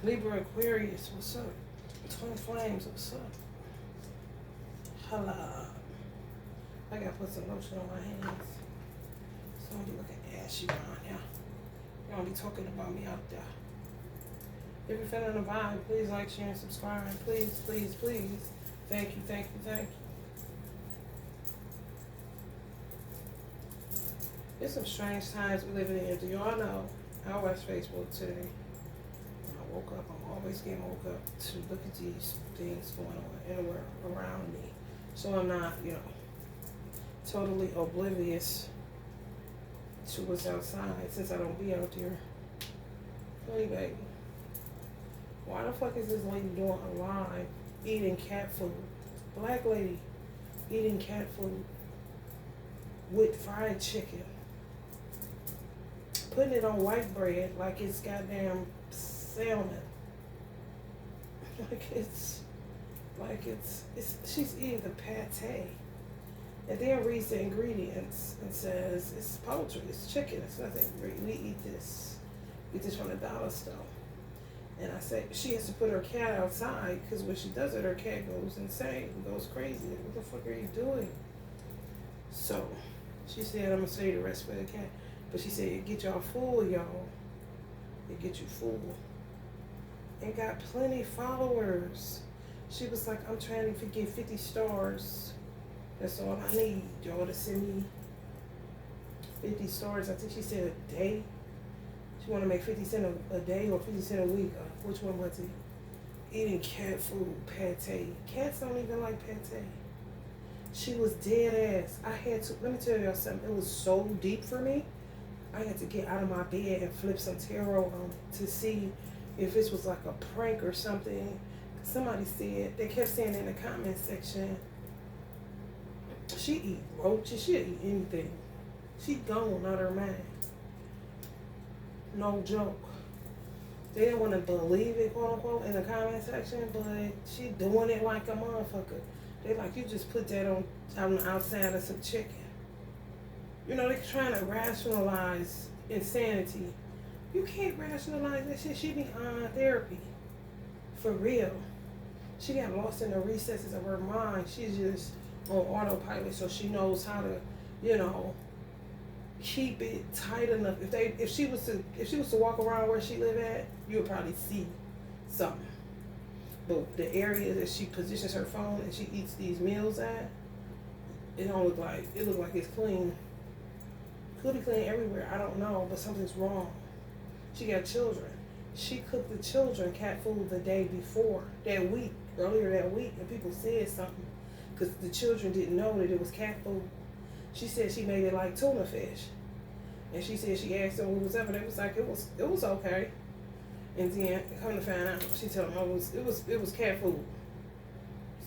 Libra Aquarius, what's up? Twin Flames, what's up? Hello. I gotta put some lotion on my hands. So I'm be looking ashy around here. You don't be talking about me out there. If you're feeling the vibe, please like, share, and subscribe. Please, please, please. Thank you, thank you, thank you. There's some strange times we're living in. Do y'all know? I watched Facebook today. When I woke up, I'm always getting woke up to look at these things going on in the world around me. So I'm not, totally oblivious to what's outside since I don't be out there. Hey, baby. Why the fuck is this lady doing a live eating cat food? Black lady eating cat food with fried chicken. Putting it on white bread like it's goddamn salmon. She's eating the pate. And then reads the ingredients and says, it's poultry, it's chicken, it's nothing. We eat this. We eat this from the dollar store. And I say, she has to put her cat outside because when she does it, her cat goes insane, goes crazy. What the fuck are you doing? So, she said, I'm going to say the rest for the cat. But she said, it get y'all full, y'all. It get you full. And got plenty followers. She was like, I'm trying to get 50 stars. That's all I need, y'all, to send me 50 stars. I think she said a day. She want to make 50 cents a day or 50 cents a week. Which one was it? Eating cat food, pate. Cats don't even like pate. She was dead ass. I had to, let me tell y'all something. It was so deep for me. I had to get out of my bed and flip some tarot on it to see if this was like a prank or something. Somebody said, they kept saying in the comment section, she eat roaches, she'll eat anything. She gone out of her mind. No joke. They didn't want to believe it, quote unquote, in the comment section, but she doing it like a motherfucker. They like, you just put that on the outside of some chicken. They're trying to rationalize insanity. You can't rationalize that shit. She be on therapy. For real. She got lost in the recesses of her mind. She's just on autopilot, so she knows how to, keep it tight enough. If she was to walk around where she live at, you would probably see something. But the area that she positions her phone and she eats these meals at, it look like it's clean. Could be clean everywhere, I don't know, but something's wrong. She got children. She cooked the children cat food the day before, earlier that week, and people said something because the children didn't know that it was cat food. She said she made it like tuna fish. And she said she asked them what was up, and it was like, it was okay. And then, come to find out, she told them it was cat food.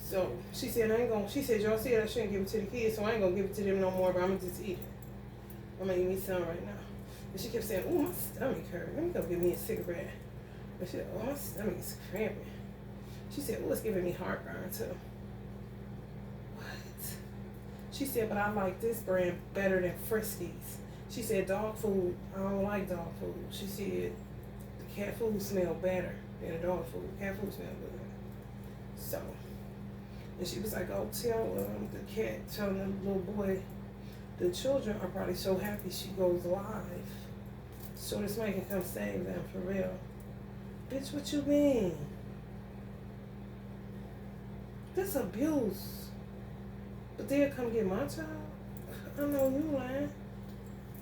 So, she said, she said, y'all said I shouldn't give it to the kids, so I ain't gonna give it to them no more, but I'm gonna just eat it. I'm gonna eat me some right now. And she kept saying, oh, my stomach hurt. Let me go get me a cigarette. But she said, oh, my stomach is cramping. She said, oh, it's giving me heartburn too. What? She said, but I like this brand better than Friskies. She said, dog food, I don't like dog food. She said, the cat food smell better than the dog food. Cat food smell good. So, and she was like, oh, tell the cat, tell the little boy, the children are probably so happy she goes live. So this man can come save them for real. Bitch, what you mean? That's abuse. But they'll come get my child? I know you lying.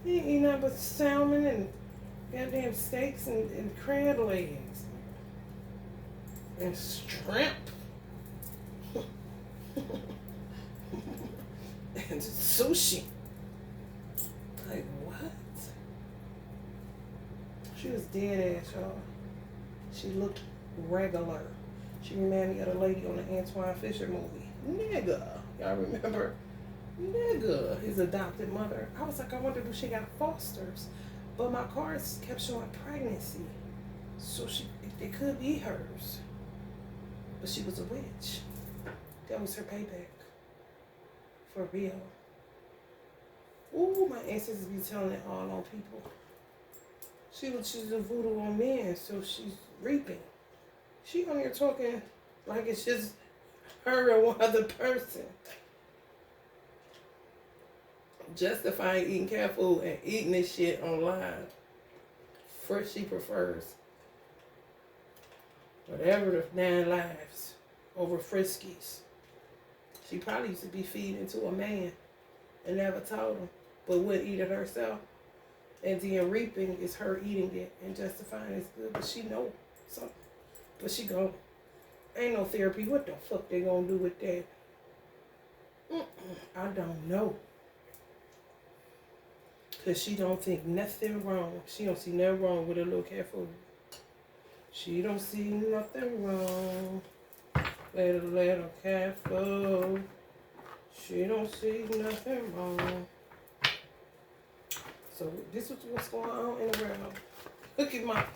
You ain't eat nothing but salmon and goddamn steaks and crab legs. And shrimp. And sushi. Like, what? She was dead ass, y'all. She looked regular. She reminded me of the lady on the Antoine Fisher movie. Nigga. Y'all remember? Nigga, his adopted mother. I was like, I wonder if she got fosters. But my cards kept showing pregnancy. So it could be hers. But she was a witch. That was her payback. For real. Ooh, my ancestors be telling it all on people. She's a voodoo on men, so she's reaping. She on here talking like it's just her and one other person. Justifying eating cat food and eating this shit online. First, she prefers whatever the 9 lives over Friskies. She probably used to be feeding to a man and never told him, but wouldn't eat it herself. And then reaping is her eating it and justifying it's good, but she know something. But she go, ain't no therapy. What the fuck they gonna do with that? I don't know. Cause she don't think nothing wrong. She don't see nothing wrong with a little cat food. She don't see nothing wrong with a little cat food. She don't see nothing wrong. So this is what's going on in the world. Look at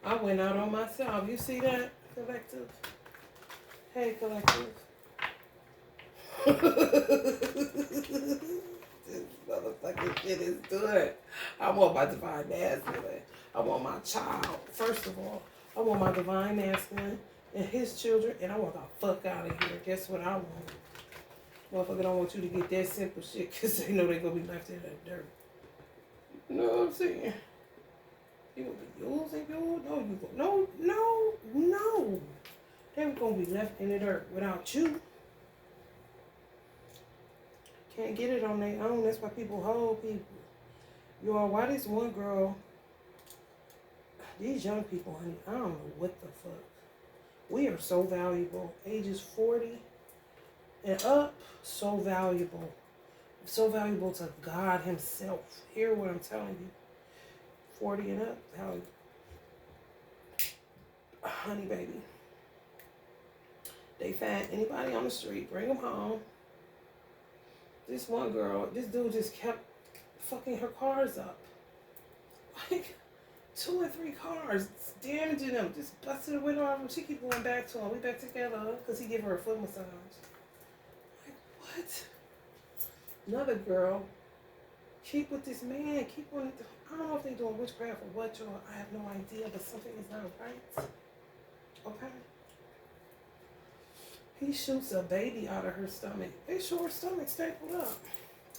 I went out on myself. You see that, collective? Hey, collective. This motherfucking shit is good. I want my divine masculine. I want my child. First of all, I want my divine masculine and his children, and I want the fuck out of here. Guess what I want? Motherfucker don't want you to get that simple shit because they know they're going to be left in that dirt. You know what I'm saying? You going to be using you? No. They were going to be left in the dirt without you. Can't get it on their own. That's why people hold people. Y'all, why this one girl, these young people, honey, I don't know what the fuck. We are so valuable. Ages 40 and up, so valuable. So valuable to God himself. Hear what I'm telling you. 40 and up, valuable. Honey, baby. They find anybody on the street, bring them home. This one girl, this dude just kept fucking her cars up. Like 2 or 3 cars, damaging them, just busted the window off them. She keep going back to him. We back together because he give her a foot massage. Like, what? Another girl, keep with this man, keep on. I don't know if they're doing witchcraft or what, y'all. I have no idea, but something is not right. Okay? He shoots a baby out of her stomach. They show her stomach stapled up.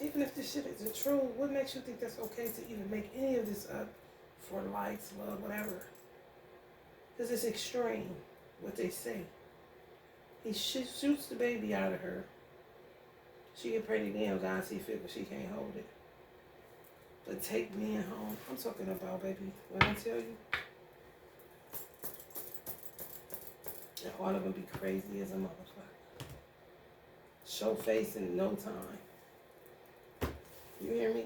Even if this shit isn't true, what makes you think that's okay to even make any of this up for likes, love, whatever? Because it's extreme, what they say. He shoots the baby out of her. She get pregnant then, God see fit, but she can't hold it. But take men home. I'm talking about, baby, when I tell you. And all of them be crazy as a motherfucker. Show face in no time. You hear me?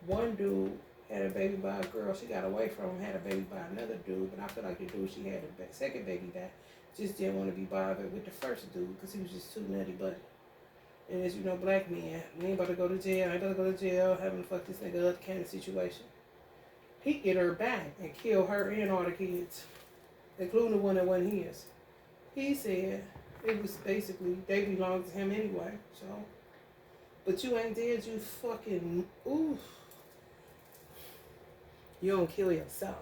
One dude had a baby by a girl. She got away from him, had a baby by another dude. But I feel like the dude she had the second baby back just didn't want to be bothered with the first dude because he was just too nutty buddy. And as you know, black men, we ain't about to go to jail. I ain't about to go to jail having to fuck this nigga up kind of situation. He get her back and kill her and all the kids, including the one that wasn't his. He said it was basically, they belonged to him anyway, so. But you ain't dead, you fucking, oof. You don't kill yourself.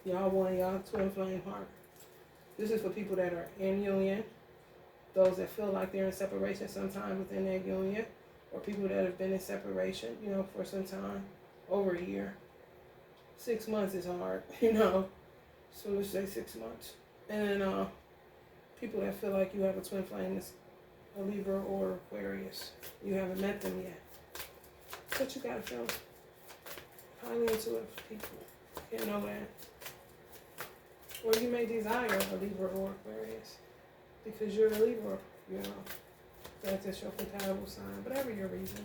Y'all want y'all twin flame heart. This is for people that are in union, those that feel like they're in separation sometime within that union, or people that have been in separation, you know, for some time, over a year. 6 months is hard, you know, so let's say 6 months. And then people that feel like you have a twin flame is a Libra or Aquarius. You haven't met them yet. But you gotta feel highly intuitive people. You know that. Or you may desire a Libra or Aquarius because you're a Libra, you know. That's your compatible sign, whatever your reason.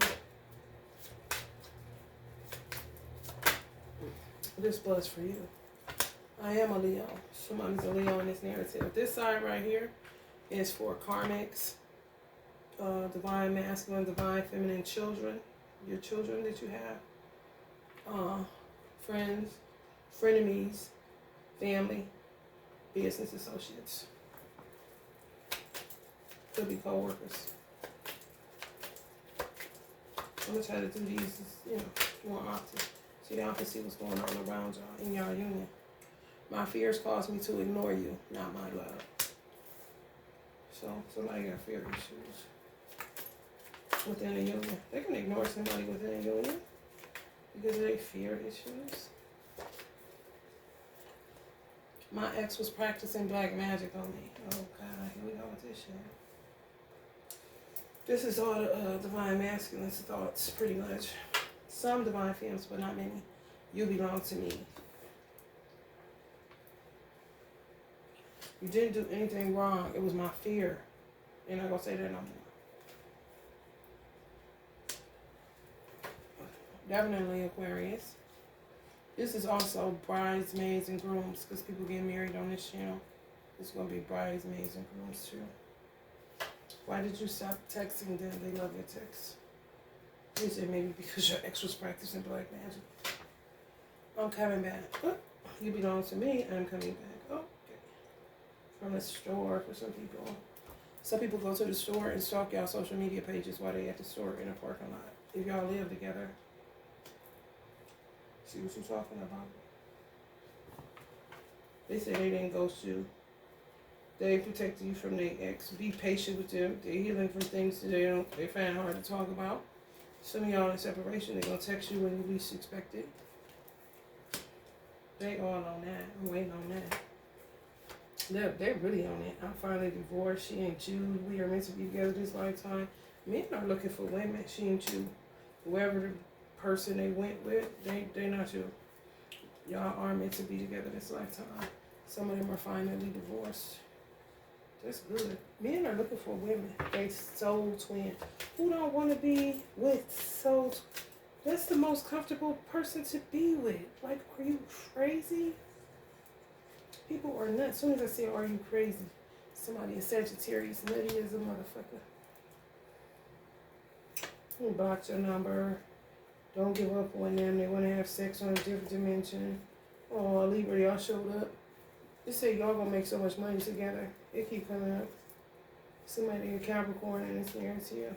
This buzz for you. I am a Leo. Somebody's a Leo in this narrative. This side right here is for karmics, divine masculine, divine feminine children, your children that you have, friends, frenemies, family, business associates. Could be co-workers. I'm going to try to do these, you know, more often so y'all can see what's going on around y'all in y'all union. My fears cause me to ignore you, not my love. So somebody got fear issues within a union. They can ignore somebody within a union because of their fear issues. My ex was practicing black magic on me. Oh God, here we go with this shit. This is all divine masculine's thoughts, pretty much. Some divine femmes, but not many. You belong to me. You didn't do anything wrong. It was my fear. You're not gonna say that no more. Definitely Aquarius. This is also bridesmaids and grooms, because people get married on this channel. It's gonna be bridesmaids and grooms too. Why did you stop texting them? They love your texts. They said maybe because your ex was practicing black magic. I'm coming back. Oh, you belong to me. I'm coming back. Oh, okay. From the store for some people. Some people go to the store and stalk y'all social media pages while they at the store in a parking lot. If y'all live together. See what you're talking about. They say they didn't ghost you. They protected you from their ex. Be patient with them. They're healing from things that they find hard to talk about. Some of y'all in separation, they're gonna text you when you least expect it. They all on that. I'm waiting on that. They're really on it. I'm finally divorced. She ain't you. We are meant to be together this lifetime. Men are looking for women. She ain't you. Whoever the person they went with, they not you. Y'all are meant to be together this lifetime. Some of them are finally divorced. That's good. Men are looking for women. They soul twin. Who don't want to be with soul? That's the most comfortable person to be with. Like, are you crazy? People are nuts. As soon as I say, are you crazy? Somebody in Sagittarius, nutty as a motherfucker. You blocked your number. Don't give up on them. They want to have sex on a different dimension. Oh, Libra, y'all showed up. They say y'all gonna make so much money together. It keep coming up. Somebody in Capricorn and it's near to you.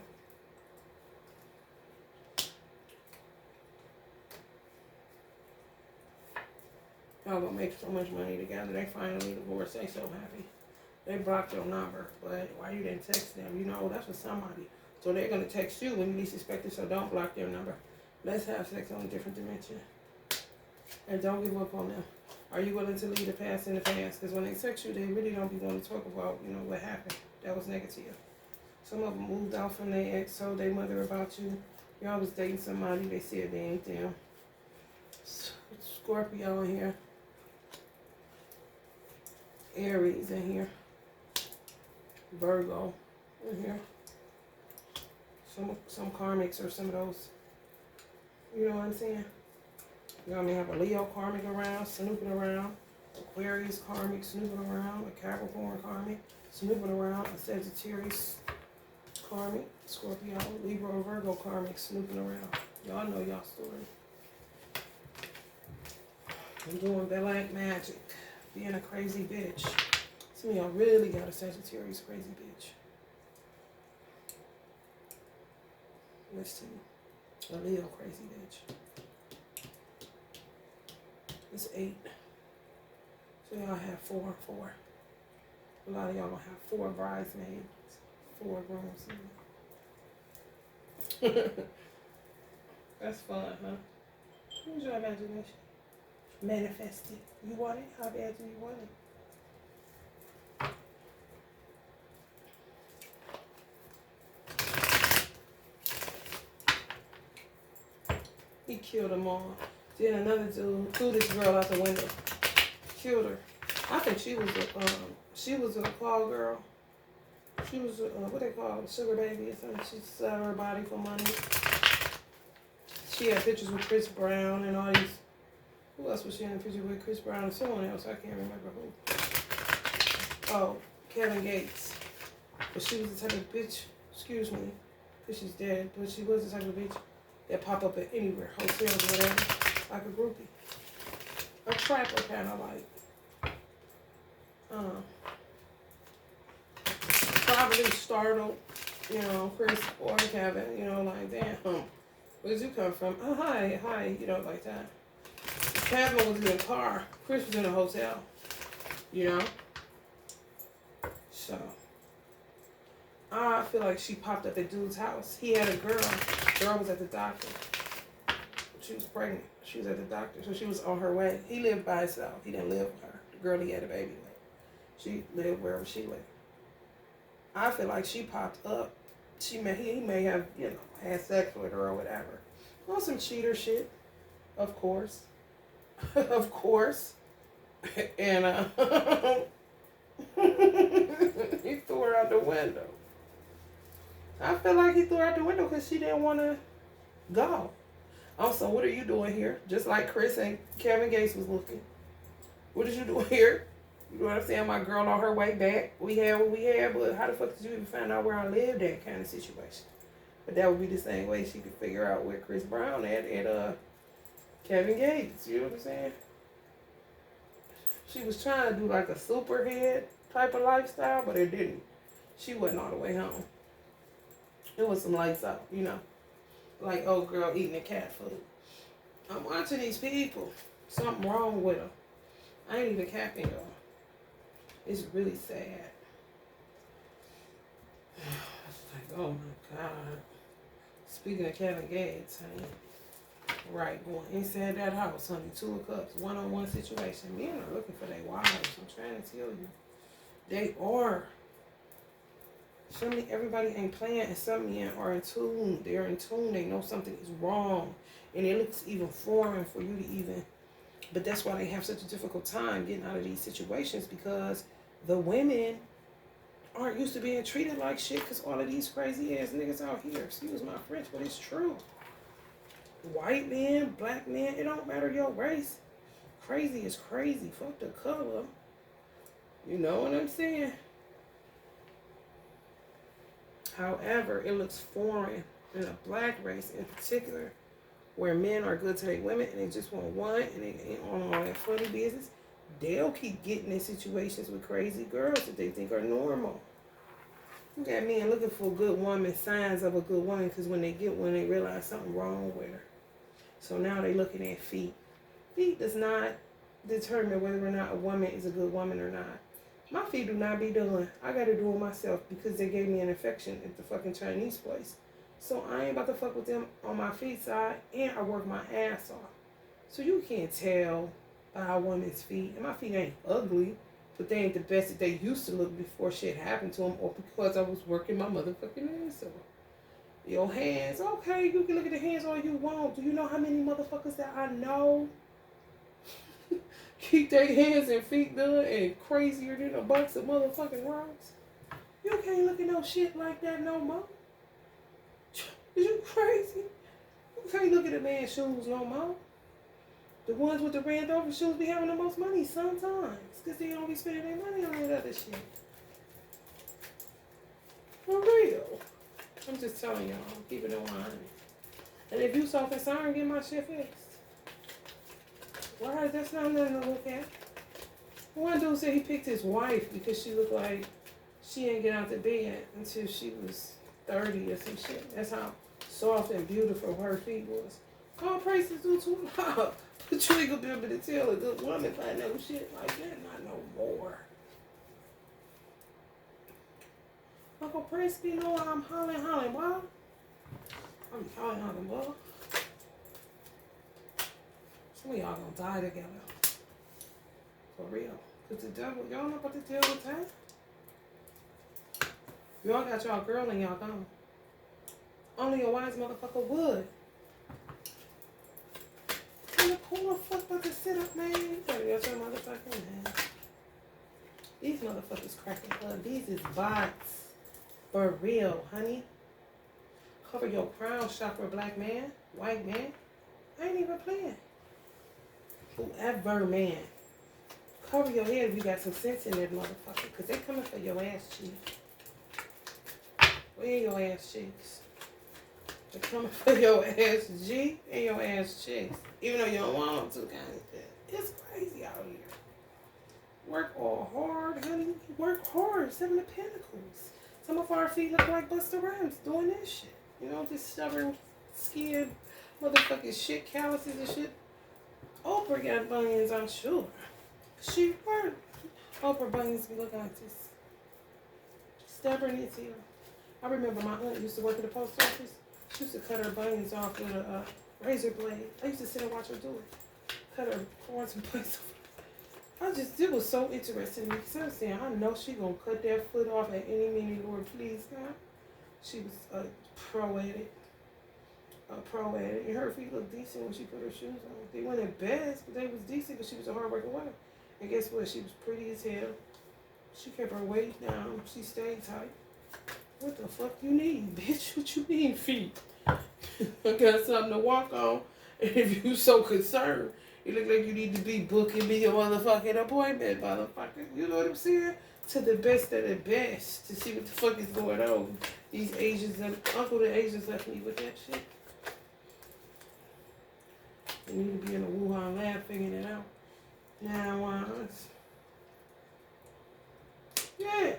Y'all gonna make so much money together. They finally divorced. They so happy. They blocked your number, but why you didn't text them? You know, that's for somebody. So they're gonna text you when you least expect it, so don't block their number. Let's have sex on a different dimension. And don't give up on them. Are you willing to leave the past in the past? Because when they text you, they really don't be wanting to talk about, you know, what happened. That was negative. Some of them moved out from their ex, told their mother about you. Y'all was dating somebody, they said they ain't them. Scorpio in here. Aries in here. Virgo in here. Some karmics or some of those. You know what I'm saying? You know what I mean? Have a Leo karmic around, snooping around. Aquarius karmic snooping around. A Capricorn karmic snooping around. A Sagittarius karmic. Scorpio, Libra, or Virgo karmic snooping around. Y'all know y'all story. I'm doing black magic. Being a crazy bitch. Some of y'all really got a Sagittarius crazy bitch. Let's see. A Leo crazy bitch. It's 8. So y'all have 4 and 4. A lot of y'all gonna have 4 bridesmaids, 4 grooms. That's fun, huh? Use your imagination. Manifest it. You want it? How bad do you want it? He killed them all. Then another dude threw this girl out the window. Killed her. I think she was a call girl. She was what they call it, sugar baby or something. She sold her body for money. She had pictures with Chris Brown and all these. Who else was she in a picture with? Chris Brown and someone else. I can't remember who. Oh, Kevin Gates. But she was the type of bitch, excuse me, because she's dead, but she was the type of bitch that pop up at anywhere, hotels or whatever, like a groupie. A trapper kind of like. Probably startled, you know, Chris or Kevin, you know, like, damn, where'd you come from? Oh, hi, you know, like that. Kevin was in the car. Chris was in a hotel. You know? So, I feel like she popped up at dude's house. He had a girl. The girl was at the doctor. She was pregnant. She was at the doctor. So she was on her way. He lived by himself. He didn't live with her. The girl he had a baby with. She lived wherever she lived. I feel like she popped up. He may have, you know, had sex with her or whatever. On some cheater shit. Of course. Of course. And he threw her out the window. I feel like he threw her out the window because she didn't want to go. Also, what are you doing here? Just like Chris and Kevin Gates was looking. What did you do here? You know what I'm saying? My girl on her way back. We had what we had, but how the fuck did you even find out where I lived at kind of situation? But that would be the same way she could figure out where Chris Brown at Kevin Gates. You know what I'm saying? She was trying to do like a superhead type of lifestyle, but it didn't. She wasn't all the way home. It was some lights out, you know. Like old girl eating the cat food. I'm watching these people. Something wrong with them. I ain't even capping y'all. It's really sad. It's like, oh my God. Speaking of Kevin Gates, honey. Right, going inside that house, honey. 2 of Cups, one-on-one situation. Men are looking for their wives. I'm trying to tell you. They are. Everybody ain't playing, and some men are in tune. They're in tune. They know something is wrong. And it looks even foreign for you to even... But that's why they have such a difficult time getting out of these situations, because the women aren't used to being treated like shit because all of these crazy ass niggas out here. Excuse my French, but it's true. White men, black men, it don't matter your race. Crazy is crazy. Fuck the color. You know what I'm saying? However, it looks foreign in a black race in particular, where men are good to their women and they just want one and they ain't on all that funny business. They'll keep getting in situations with crazy girls that they think are normal. You got men looking for a good woman, signs of a good woman, because when they get one, they realize something wrong with her. So now they're looking at feet. Feet does not determine whether or not a woman is a good woman or not. My feet do not be done. I got to do it myself because they gave me an infection at the fucking Chinese place. So I ain't about to fuck with them on my feet side, and I work my ass off. So you can't tell by a woman's feet. And my feet ain't ugly, but they ain't the best that they used to look before shit happened to them, or because I was working my motherfucking ass off. Your hands, okay, you can look at the hands all you want. Do you know how many motherfuckers that I know keep their hands and feet done and crazier than a box of motherfucking rocks? You can't look at no shit like that no more. Is you crazy? You can't look at a man's shoes no more. The ones with the Range Rover shoes be having the most money sometimes, because they don't be spending their money on that other shit. For real. I'm just telling y'all, I'm keeping it 100. And if you so concerned, get my shit fixed. Why? That's not nothing to look at. One dude said he picked his wife because she looked like she didn't get out the bed until she was 30 or some shit. That's how soft and beautiful her feet was. All praises due to love. But you ain't gonna be able to tell a good woman by no shit like that. Not no more. Uncle Prince, you know I'm hollering, boy. I'm hollering, boy. Some of y'all gonna die together. For real. Because the devil, y'all know about the devil time? Y'all got y'all girl and y'all gone. Only a wise motherfucker would. Who the fuck about to sit up, man? You gotta get your motherfucking man. These motherfuckers cracking up. These is bots. For real, honey. Cover your crown chakra, black man, white man. I ain't even playing. Whoever, man. Cover your head if you got some sense in that motherfucker, because they coming for your ass cheek. Where your ass cheeks? They're coming for your ass G and your ass cheeks. Even though you don't want them to, kind of shit. It's crazy out here. Work all hard, honey. Work hard. 7 of Pentacles. Some of our feet look like Busta Rhymes doing this shit. You know, this stubborn, skin, motherfucking shit, calluses and shit. Oprah got bunions, I'm sure. She worked. Oprah bunions be looking like this. Stubborn is here. I remember my aunt used to work at the post office. She used to cut her bunions off with a razor blade. I used to sit and watch her do it. Cut her cords and plates off. It was so interesting to me because I was saying, I know she gonna cut that foot off at any minute, Lord, please, God. She was a pro at it. And her feet looked decent when she put her shoes on. They weren't the best, but they was decent because she was a hard-working woman. And guess what? She was pretty as hell. She kept her weight down. She stayed tight. What the fuck you need, bitch? What you need, feet? I got something to walk on. And if you so concerned, you look like you need to be booking me a motherfucking appointment, motherfucker. You know what I'm saying? To the best of the best to see what the fuck is going on. These Asians, Uncle the Asians left me with that shit. You need to be in a Wuhan lab figuring it out. Now, yeah,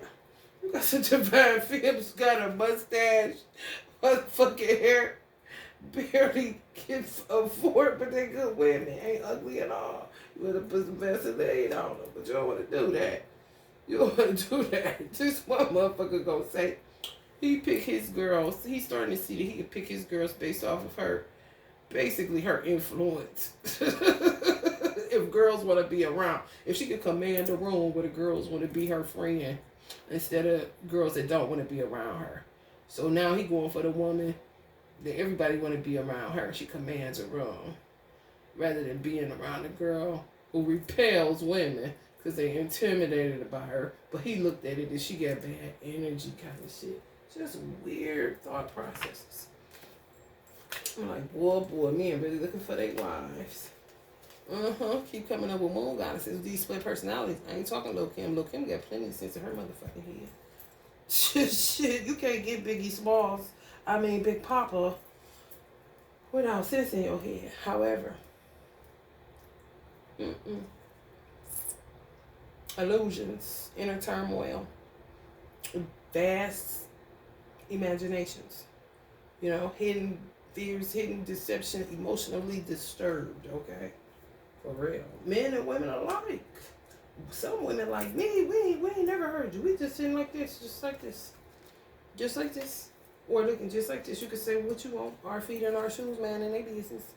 you got such a bad Phipps, got a mustache, motherfucking hair, barely can afford, but they good women, ain't ugly at all. You want to put some Vaseline on them, but you don't want to do that. You don't want to do that. Just one motherfucker gonna say, he pick his girls, he's starting to see that he can pick his girls based off of her, basically her influence. If girls want to be around, if she could command a room where the girls want to be her friend instead of girls that don't want to be around her. So now he going for the woman that everybody want to be around her. She commands a room rather than being around a girl who repels women because they intimidated by her. But he looked at it and she got bad energy kind of shit. Just weird thought processes. I'm like, boy, men really looking for their wives. Keep coming up with moon goddesses, these split personalities. I ain't talking Lil' Kim. Lil' Kim got plenty of sense in her motherfucking head. Shit, you can't get Big Papa, without sense in your head. However, illusions, inner turmoil, vast imaginations, hidden fears, hidden deception, emotionally disturbed, okay? For real. Men and women alike. Some women like me, we ain't never heard you. We just sitting like this, just like this. Just like this. Or looking just like this. You can say what you want. Our feet and our shoes, man, and they business.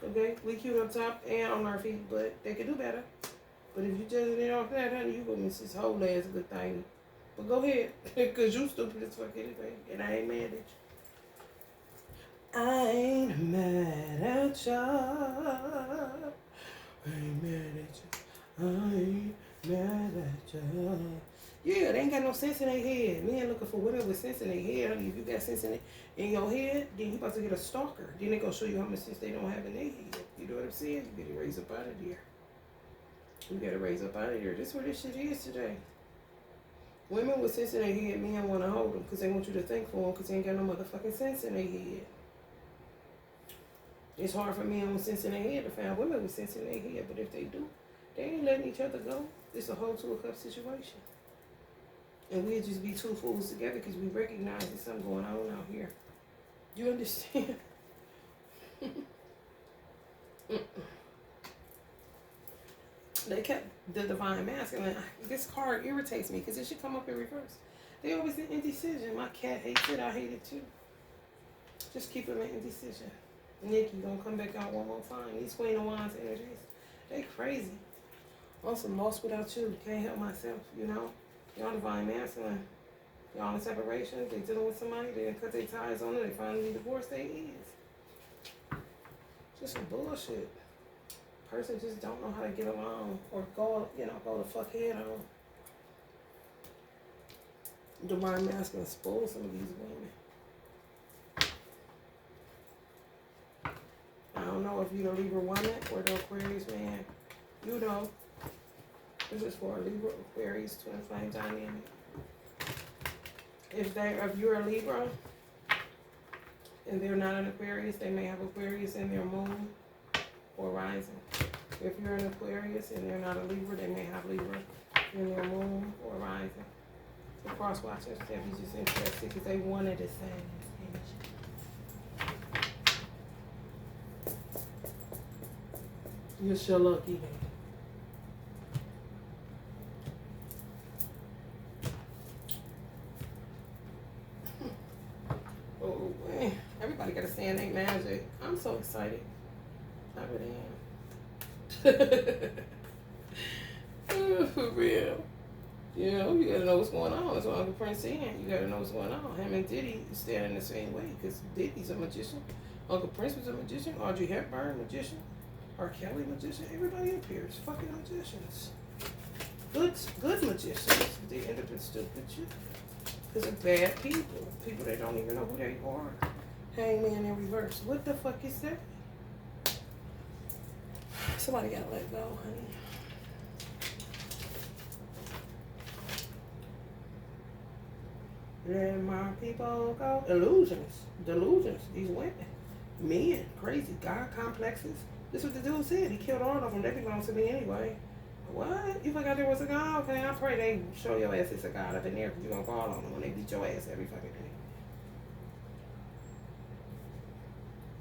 Okay? We cute up top and on our feet, but they can do better. But if you judging it off that, honey, you gonna miss this whole ass good thing. But go ahead. Because you stupid as fuck anyway. And I ain't mad at you. I ain't mad at ya. I ain't mad at you. I ain't mad at ya. Yeah, they ain't got no sense in their head. Men looking for women with sense in their head. Honey, if you got sense in your head, then you about to get a stalker. Then they gonna show you how much sense they don't have in their head. You know what I'm saying? You gotta raise up out of there. You gotta raise up out of there. This is where this shit is today. Women with sense in their head, men want to hold them because they want you to think for them because they ain't got no motherfucking sense in their head. It's hard for men with sense in their head to find women with sense in their head, but if they do, they ain't letting each other go. It's a whole two-cup situation. And we'll just be two fools together because we recognize there's something going on out here. You understand? They kept the divine masculine. This card irritates me because it should come up in reverse. They always in indecision. My cat hates it. I hate it too. Just keep them in indecision. Nikki gonna come back out one more time. These Queen of Wands energies, they crazy. I'm some lost without you. Can't help myself, Y'all divine masculine. Y'all in separation. They dealing with somebody. They didn't cut their ties on it. They finally divorced. They is. Just some bullshit. Person just don't know how to get along or go the fuck head on. Divine masculine spoil some of these women. I don't know if you're the Libra woman or the Aquarius man. This is for a Libra Aquarius Twinflames dynamic. If you're a Libra and they're not an Aquarius, they may have Aquarius in their moon or rising. If you're an Aquarius and they're not a Libra, they may have Libra in their moon or rising. The cross watchers, they'll be just interested because they wanted the same energy. You're so lucky, man. Oh, man. Everybody got to say it ain't magic. I'm so excited. I really am. Oh, for real. You know, you gotta know what's going on. That's what Uncle Prince saying. You gotta know what's going on. Him and Diddy standing the same way because Diddy's a magician. Uncle Prince was a magician. Audrey Hepburn, magician. R. Kelly, magician. Everybody up here is fucking magicians. Good magicians. They end up in stupid shit. Because they're bad people. People that don't even know who they are. Hangman in reverse. What the fuck is that? Somebody gotta let go, honey. Let my people go. Illusions. Delusions. These women. Men. Crazy. God complexes. This is what the dude said. He killed all of them. They belong to me anyway. What? You forgot there was a God? Okay, I pray they show your ass it's a God up in there because you're going to fall on them when they beat your ass every fucking day.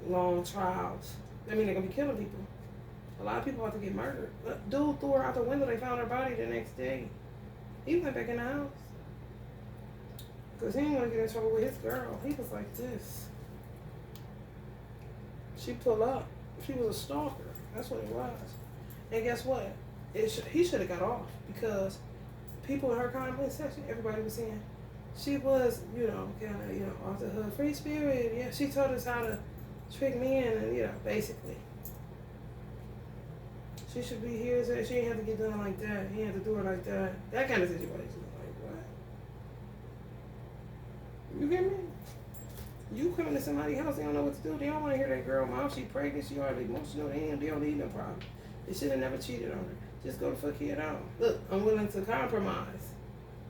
Long trials. I mean, they're going to be killing people. A lot of people have to get murdered. Dude threw her out the window. They found her body the next day. He went back in the house. Because he didn't want to get in trouble with his girl. He was like this. She pulled up. She was a stalker. That's what it was. And guess what? He should have got off because people in her comment section, everybody was saying she was, you know, kind of, you know, off the hood, free spirit. Yeah, she taught us how to trick men and, you know, basically. She should be here. So she didn't have to get done like that. He had to do her like that. That kind of situation. Like, what? You get me? You come into somebody's house, they don't know what to do. They don't want to hear that girl mouth. She pregnant. She already emotional. They don't need no problem. They should have never cheated on her. Just go the fuck head on. Look, I'm willing to compromise.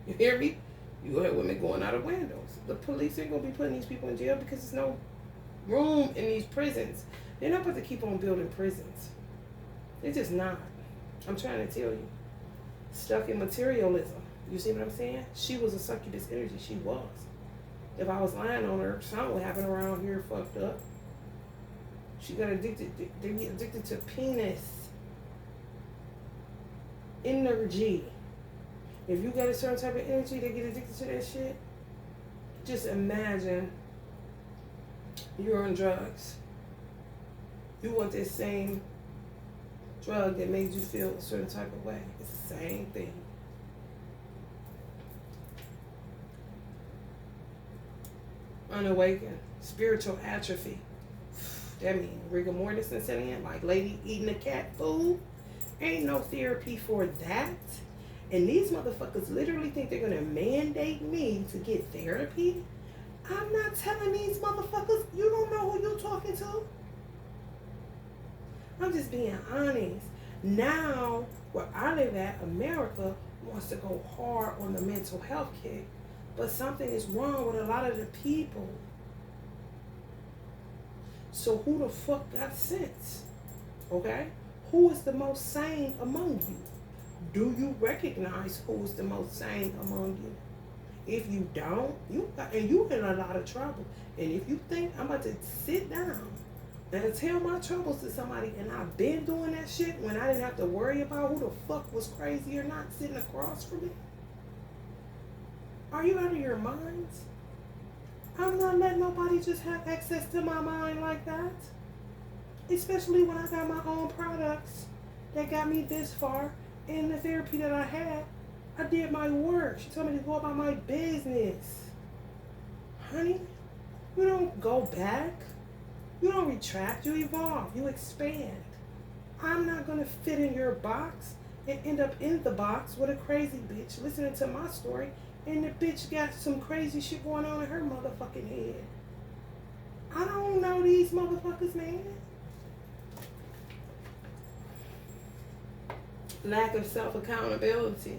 You hear me? You have women going out of windows. The police ain't going to be putting these people in jail because there's no room in these prisons. They're not about to keep on building prisons. They're just not. I'm trying to tell you. Stuck in materialism. You see what I'm saying? She was a succubus energy. She was. If I was lying on her, something would happen around here fucked up. She got addicted. They get addicted to penis energy. If you got a certain type of energy, they get addicted to that shit. Just imagine you're on drugs. You want this same drug that made you feel a certain type of way. It's the same thing. Unawakened. Spiritual atrophy. That means rigor mortis and setting in, like lady eating a cat food. Ain't no therapy for that. And these motherfuckers literally think they're gonna mandate me to get therapy. I'm not telling these motherfuckers, you don't know who you're talking to. I'm just being honest. Now, where I live at, America wants to go hard on the mental health kick. But something is wrong with a lot of the people. So who the fuck got sense? Okay? Who is the most sane among you? Do you recognize who is the most sane among you? If you don't, you in a lot of trouble. And if you think I'm about to sit down and tell my troubles to somebody, and I've been doing that shit when I didn't have to worry about who the fuck was crazy or not sitting across from me, are you out of your minds? I'm not letting nobody just have access to my mind like that. Especially when I got my own products that got me this far. And the therapy that I had, I did my work. She told me to go about my business. Honey, you don't go back. You don't retract. You evolve. You expand. I'm not going to fit in your box and end up in the box with a crazy bitch listening to my story. And the bitch got some crazy shit going on in her motherfucking head. I don't know these motherfuckers, man. Lack of self-accountability.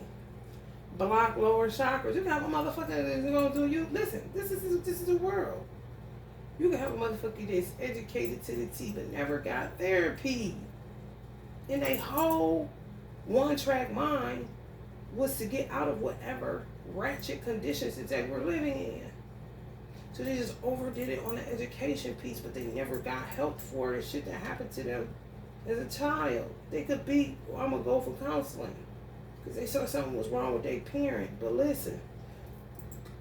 Block lower chakras. You can have a motherfucker that's gonna do you. Listen, this is the world. You can have a motherfucker that's educated to the T but never got therapy. And they whole one-track mind was to get out of whatever ratchet conditions that they were living in. So they just overdid it on the education piece, but they never got help for the shit that happened to them As a child, they could be, well, I'm going to go for counseling. Because they saw something was wrong with their parent. But listen,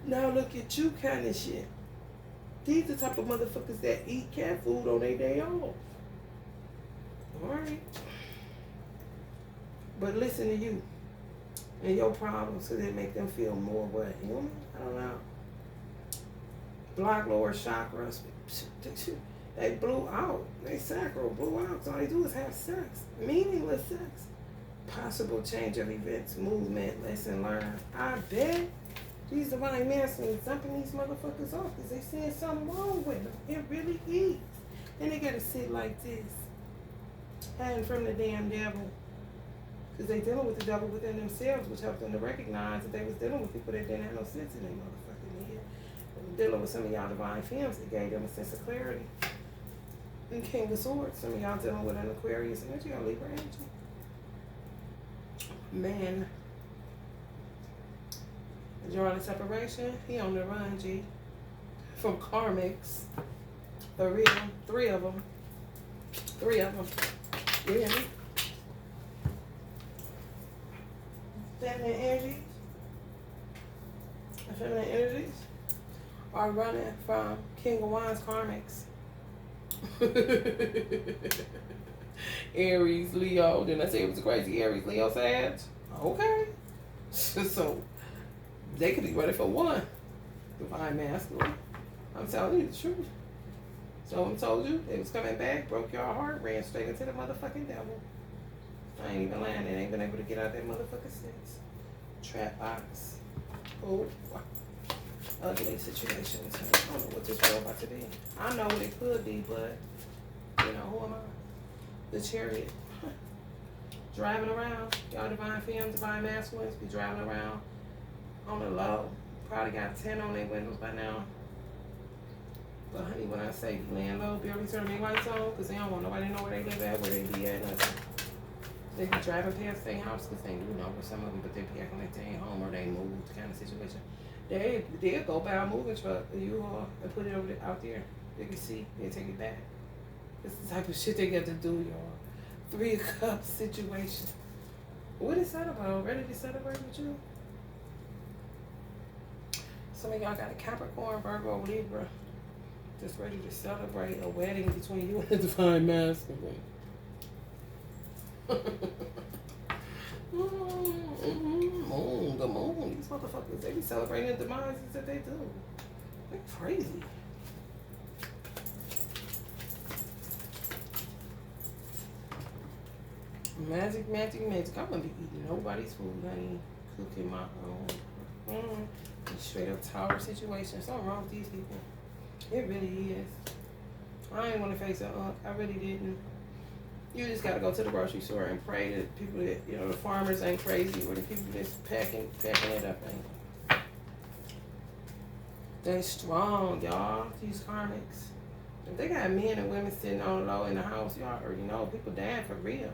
now look at you kind of shit. These the type of motherfuckers that eat cat food on their day off. Alright. But listen to you and your problems, so they make them feel more what? Human? I don't know. Block lower chakras. They blew out. They sacral blew out. So all they do is have sex. Meaningless sex. Possible change of events, movement, lesson learned. I bet these divine masculines dumping these motherfuckers off because they seeing something wrong with them. It really is. And they gotta sit like this. Hiding from the damn devil. Because they dealing with the devil within themselves, which helped them to recognize that they was dealing with people that didn't have no sense in their motherfucking head. Dealing with some of y'all divine femmes that gave them a sense of clarity. And King of Swords, some of y'all dealing with an Aquarius energy or Libra energy. Man. Enjoying the separation. He on the run, G. From karmics. For real. 3 of them. 3 of them. You hear me? Feminine energies. The feminine energies are running from King of Wands karmics. Aries, Leo. Didn't I say it was crazy? Aries, Leo, Sag. Okay. So they could be ready for one. Divine masculine. I'm telling you the truth. Someone told you they was coming back, broke your heart, ran straight into the motherfucking devil. I ain't even lying. They ain't been able to get out that motherfucker since. Trap box. Oh, ugly situations. I don't know what this world about to be. I know what it could be, but you know, who am I? The Chariot. Driving around. Y'all divine femmes, divine masculines be driving around on the low. Probably got 10 on their windows by now. But honey, when I say laying low, barely turn their lights on, because they don't want nobody to know where they live at, where they be at, nothing. They be driving past their house because they do know for some of them, but they be acting like they ain't home or they moved kind of situation. They'll go buy a moving truck or and put it over out there. They can see, they'll take it back. This is the type of shit they got to do, y'all. 3 of Cups situation. What is that about? Ready to celebrate with you? Some of y'all got a Capricorn, Virgo, Libra. Just ready to celebrate a wedding between you and the divine masculine. Moon, the moon. These motherfuckers, they be celebrating the demises that they do. They're crazy. Magic, magic, magic. I'm gonna be eating nobody's food, honey. Cooking my own. Straight up tower situation. Something wrong with these people. It really is. I ain't want to face it. I really didn't. You just gotta go to the grocery store and pray that people that, you know, the farmers ain't crazy, or the people that's packing it up ain't. They strong, y'all. These karmics. If they got men and women sitting on low in the house, y'all already know people dying for real.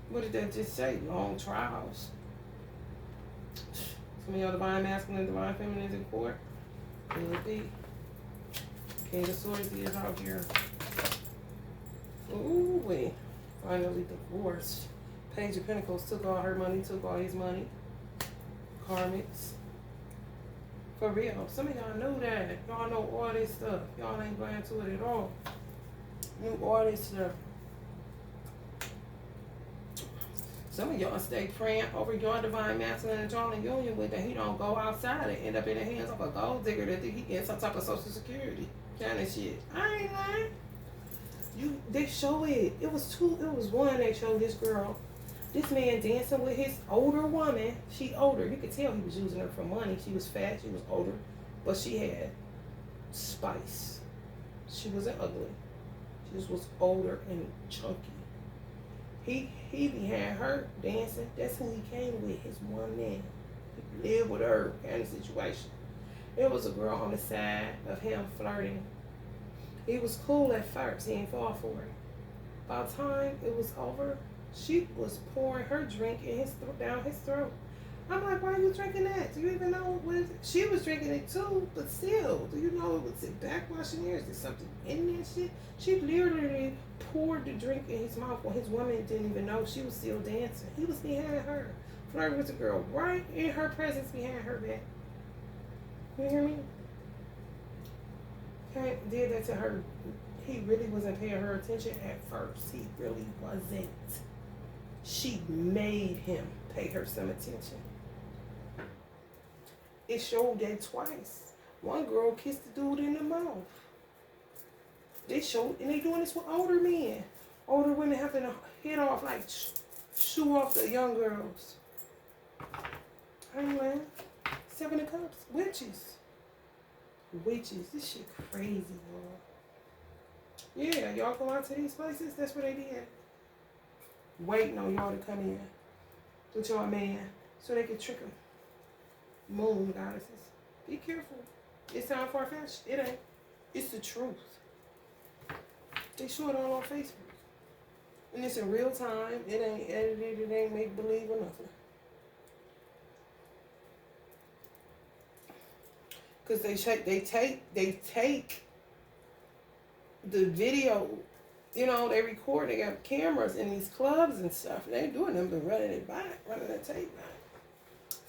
What did that just say? Long trials. Some of y'all divine masculine, divine feminine is in court. Could be. King of Swords is out here. Ooh, wait. Finally divorced. Page of Pentacles took all her money, took all his money. Karmics. For real. Some of y'all knew that. Y'all know all this stuff. Y'all ain't blind to it at all. Knew all this stuff. Some of y'all stay praying over your divine masculine and y'all in union with that he don't go outside and end up in the hands of a gold digger that think he gets some type of social security kind of shit. I ain't lying. They show it. It was one that showed this girl, this man dancing with his older woman. She older. You could tell he was using her for money. She was fat. She was older, but she had spice. She wasn't ugly. She just was older and chunky. He had her dancing. That's who he came with, his one man. He lived with her kind of situation. There was a girl on the side of him flirting. He was cool at first. He didn't fall for it. By the time it was over, she was pouring her drink in down his throat. I'm like, why are you drinking that? Do you even know what is it? She was drinking it too, but still, do you know it was it backwashing there? Is there something in that shit? She literally poured the drink in his mouth when his woman didn't even know. She was still dancing. He was behind her, flirting with the girl right in her presence behind her back. You hear me? Okay, did that to her. He really wasn't paying her attention at first. He really wasn't. She made him pay her some attention. It showed that twice. One girl kissed the dude in the mouth. They showed, and they doing this with older men. Older women having to hit off, like, shoo off the young girls. I ain't lying. 7 of Cups. Witches. Witches. This shit crazy, y'all. Yeah, y'all go out to these places. That's what they did. Waiting on y'all to come in with your man so they can trick them. Moon goddesses. Be careful. It sounds far-fetched. It ain't. It's the truth. They show it all on Facebook. And it's in real time. It ain't edited. It ain't make-believe or nothing. Because they take the video, you know, they record, they got cameras in these clubs and stuff. They ain't doing them but running it back, running the tape back.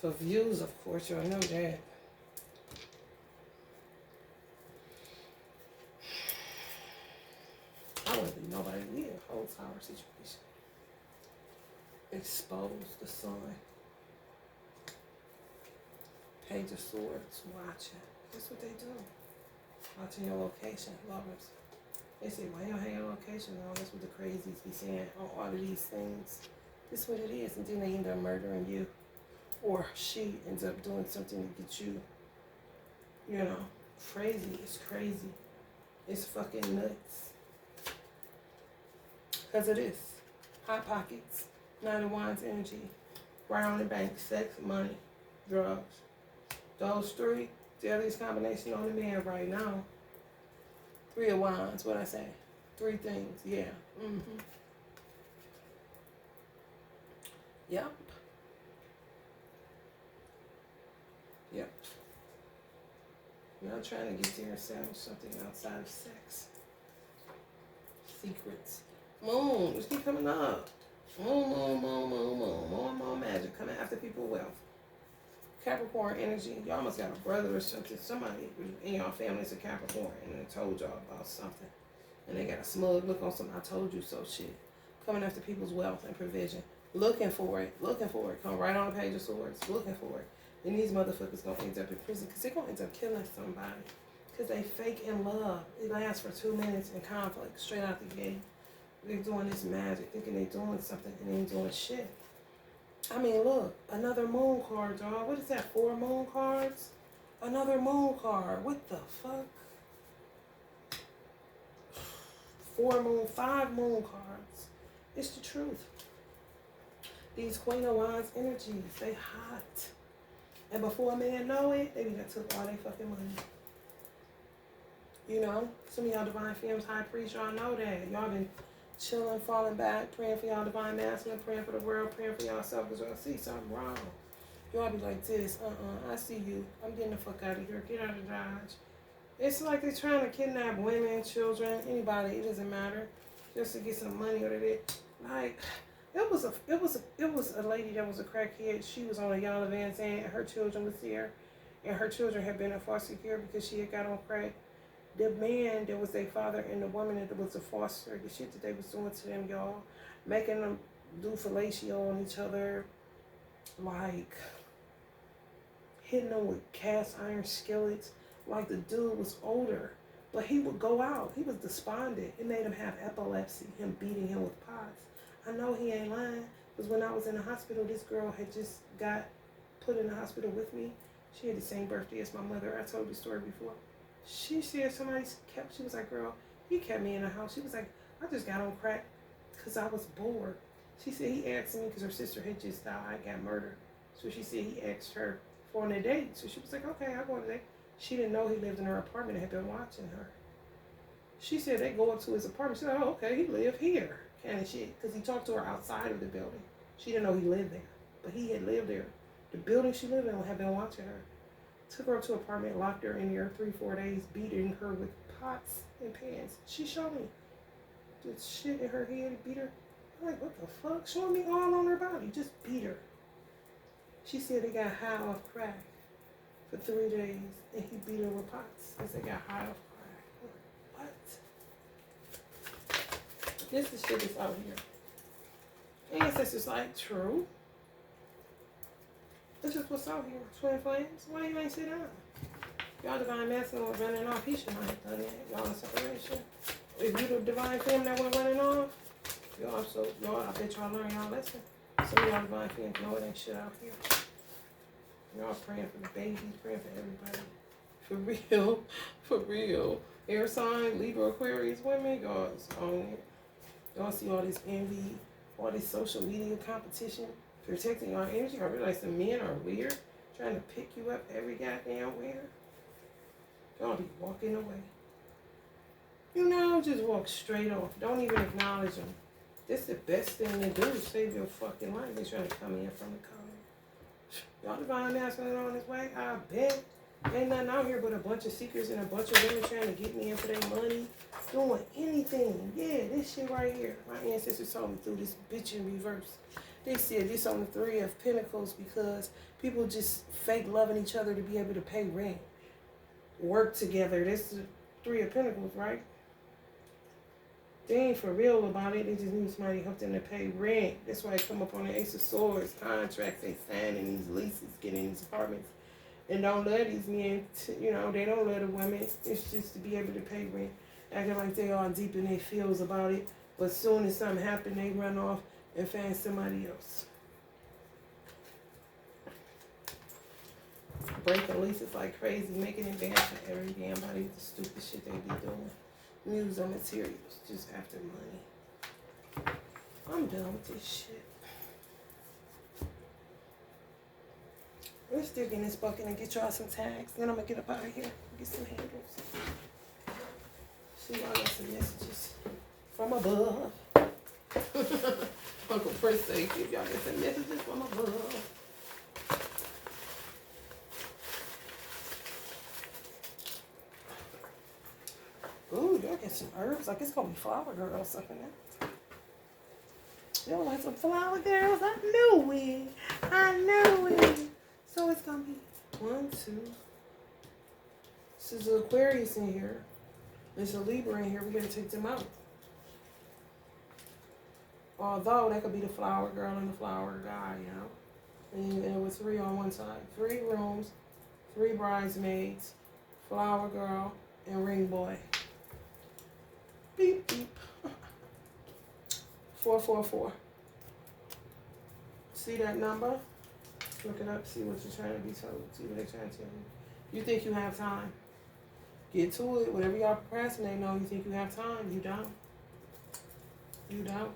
For views, of course, y'all know that. I wouldn't be nobody near a whole tower situation. Expose the sun. Page of Swords, watching. That's what they do. Watching your location, lovers. They say, why you don't have your location? No, that's what the crazies be saying on all of these things. This is what it is. And then they end up murdering you. Or she ends up doing something to get you, you know, crazy. It's crazy. It's fucking nuts. Because of this. Hot pockets. Nine of Wands energy. Right on the bank. Sex, money, drugs. Those three, deadliest combination on the man right now. 3 of Wands, what I say? 3 things, yeah. Mm-hmm. Yep. Yep. You're not trying to get to yourself something outside of sex. Secrets. Moon, just keep coming up. Moon, moon, moon, moon, moon. More and more magic coming after people's wealth. Capricorn energy. Y'all must got a brother or something. Somebody in y'all family is a Capricorn and they told y'all about something. And they got a smug look on some I told you so shit. Coming after people's wealth and provision. Looking for it. Looking for it. Come right on the Page of Swords. Looking for it. And these motherfuckers gonna end up in prison because they're gonna end up killing somebody. Because they fake in love. It lasts for 2 minutes in conflict. Straight out the gate. They're doing this magic. Thinking they're doing something and they ain't doing shit. I mean, look, another moon card, y'all. What is that, 4 moon cards? Another moon card. What the fuck? 4 moon, 5 moon cards. It's the truth. These Queen of Wands energies, they hot. And before a man know it, they done took all their fucking money. You know, some of y'all divine femmes, high priests, y'all know that. Y'all been chilling, falling back, praying for y'all divine masculine, praying for the world, praying for y'allself because y'all see something wrong. Y'all be like this, I see you. I'm getting the fuck out of here. Get out of Dodge. It's like they're trying to kidnap women, children, anybody. It doesn't matter, just to get some money or that. Like, it was a lady that was a crackhead. She was on a Yana Van Zandt. Her children was there, and her children had been in foster care because she had got on crack. The man that was their father and the woman that was a foster, the shit that they was doing to them, y'all, making them do fellatio on each other, like hitting them with cast iron skillets. Like the dude was older, but he would go out. He was despondent. It made him have epilepsy, him beating him with pots. I know he ain't lying, because when I was in the hospital, this girl had just got put in the hospital with me. She had the same birthday as my mother. I told the story before. She said she was like, girl, he kept me in the house. She was like, I just got on crack because I was bored. She said he asked me because her sister had just died, got murdered. So she said he asked her for a date. So she was like, okay, I'll go on a date. She didn't know he lived in her apartment and had been watching her. She said they go up to his apartment. She said, oh, okay, he lived here. Kind of shit. Because he talked to her outside of the building. She didn't know he lived there. But he had lived there. The building she lived in have been watching her. Took her to an apartment, locked her in there 3-4 days, beating her with pots and pans. She showed me. Did shit in her head, beat her. I'm like, what the fuck? Showing me all on her body. Just beat her. She said they got high off crack for 3 days, and he beat her with pots because they got high off crack. What? This is shit that's out here. Ancestors like, true. This is what's out here. Twin flames. Why you ain't sit down? Y'all divine masculine was running off. He should not have done that. Y'all in separation. If you the divine femme that went running off, y'all I bet y'all learn y'all lesson. Some of y'all divine femmes know it ain't shit out here. Y'all praying for the babies, praying for everybody. For real. For real. Air sign, Libra Aquarius women, y'all is on it. Y'all see all this envy, all this social media competition, protecting your energy. I realize some men are weird, trying to pick you up every goddamn where. Y'all be walking away. You know, just walk straight off. Don't even acknowledge them. This the best thing to do to save your fucking life. They're trying to come in from the color. Y'all divine masculine on this way? I bet. Ain't nothing out here but a bunch of seekers and a bunch of women trying to get me in for their money. Doing anything. Yeah, this shit right here. My ancestors told me through this bitch in reverse. They said this on the 3 of Pentacles because people just fake loving each other to be able to pay rent. Work together. This is 3 of Pentacles, right? They ain't for real about it. They just need somebody to help them to pay rent. That's why I come up on the Ace of Swords. Contracts they sign in these leases, getting these apartments. And don't love these men, they don't love the women. It's just to be able to pay rent. Acting like they all deep in their feels about it. But soon as something happens, they run off and find somebody else. Breaking leases like crazy, making advance for every damn body with the stupid shit they be doing. News on materials, just after money. I'm done with this shit. Let's dig in this bucket and get y'all some tags. Then I'm gonna get up out of here and get some handles. See, y'all got some messages from above. Uncle Prince say, if y'all get some messages from above. Ooh, y'all get some herbs. Like it's gonna be flower girls up in there. Y'all like some flower girls? I knew it. I knew it. So it's gonna be 1, 2. This is an Aquarius in here. There's a Libra in here. We gotta take them out. Although that could be the flower girl and the flower guy, And it was 3 on one side. 3 rooms, 3 bridesmaids, flower girl, and ring boy. Beep, beep. 444. See that number? Look it up, see what you're trying to be told. See what they're trying to tell you. You think you have time. Get to it. Whatever y'all procrastinating on, you think you have time. You don't. You don't.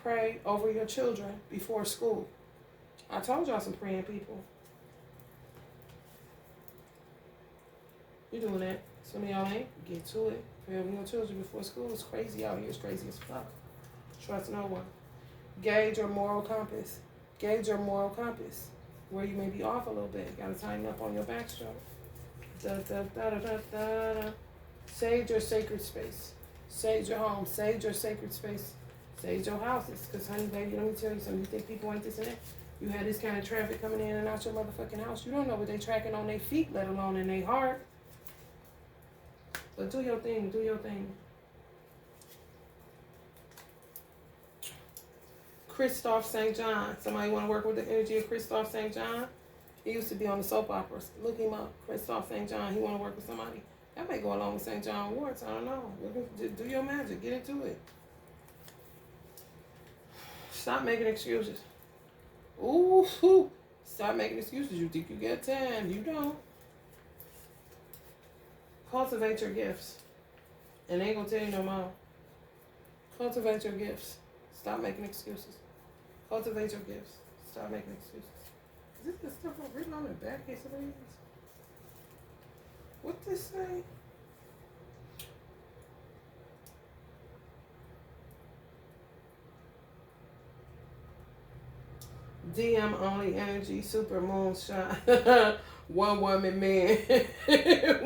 Pray over your children before school. I told y'all some praying people. You doing that. Some of y'all ain't. Get to it. Pray over your children before school. It's crazy out here. It's crazy as fuck. Trust no one. Gauge your moral compass. Gauge your moral compass. Where you may be off a little bit. You gotta tighten up on your backstroke. Da, da, da, da, da, da, da. Sage your sacred space. Sage your home. Sage your sacred space. Sage your houses. Because, honey, baby, let me tell you something. You think people ain't this and that? You had this kind of traffic coming in and out your motherfucking house. You don't know what they tracking on their feet, let alone in their heart. But do your thing. Do your thing. Christophe St. John. Somebody want to work with the energy of Christophe St. John? He used to be on the soap operas. Look him up. Christophe St. John. He want to work with somebody. That may go along with St. John Warts. I don't know. Do your magic. Get into it. Stop making excuses. Ooh. Stop making excuses. You think you get time. You don't. Cultivate your gifts. And they ain't going to tell you no more. Cultivate your gifts. Stop making excuses. Cultivate your gifts. Stop making excuses. Is this the stuff written on the back case of these? What this say? DM only energy, super moonshot. One woman man.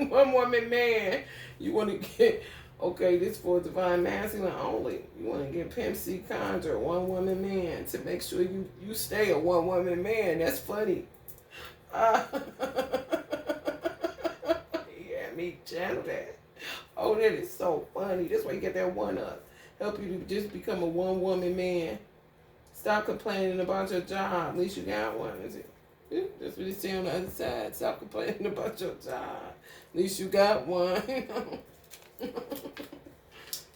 One woman man. You want to get, okay, this for divine masculine only. You want to get Pimp C Conjure, one woman man, to make sure you stay a one woman man. That's funny. Yeah, me channel that. Oh, that is so funny. That's why you get that one up. Help you to just become a one woman man. Stop complaining about your job. At least you got one, is it? That's what it says on the other side. Stop complaining about your job. At least you got one.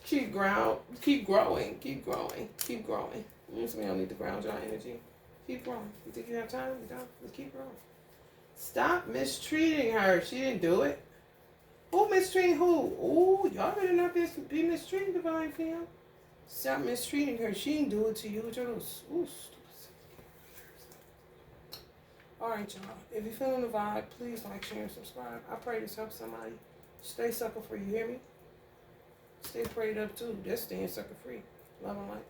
Keep growing. Keep growing. Keep growing. Keep growing. We don't need to ground your energy. Keep growing. You think you have time? You don't. Just keep growing. Stop mistreating her. She didn't do it. Who mistreating who? Ooh, y'all better not be mistreating Divine Fam. Stop mistreating her. She didn't do it to you. Ooh, stupid. Alright, y'all. If you're feeling the vibe, please like, share, and subscribe. I pray this helps somebody. Stay sucker free. You hear me? Stay prayed up too. That's staying sucker free. Love and light.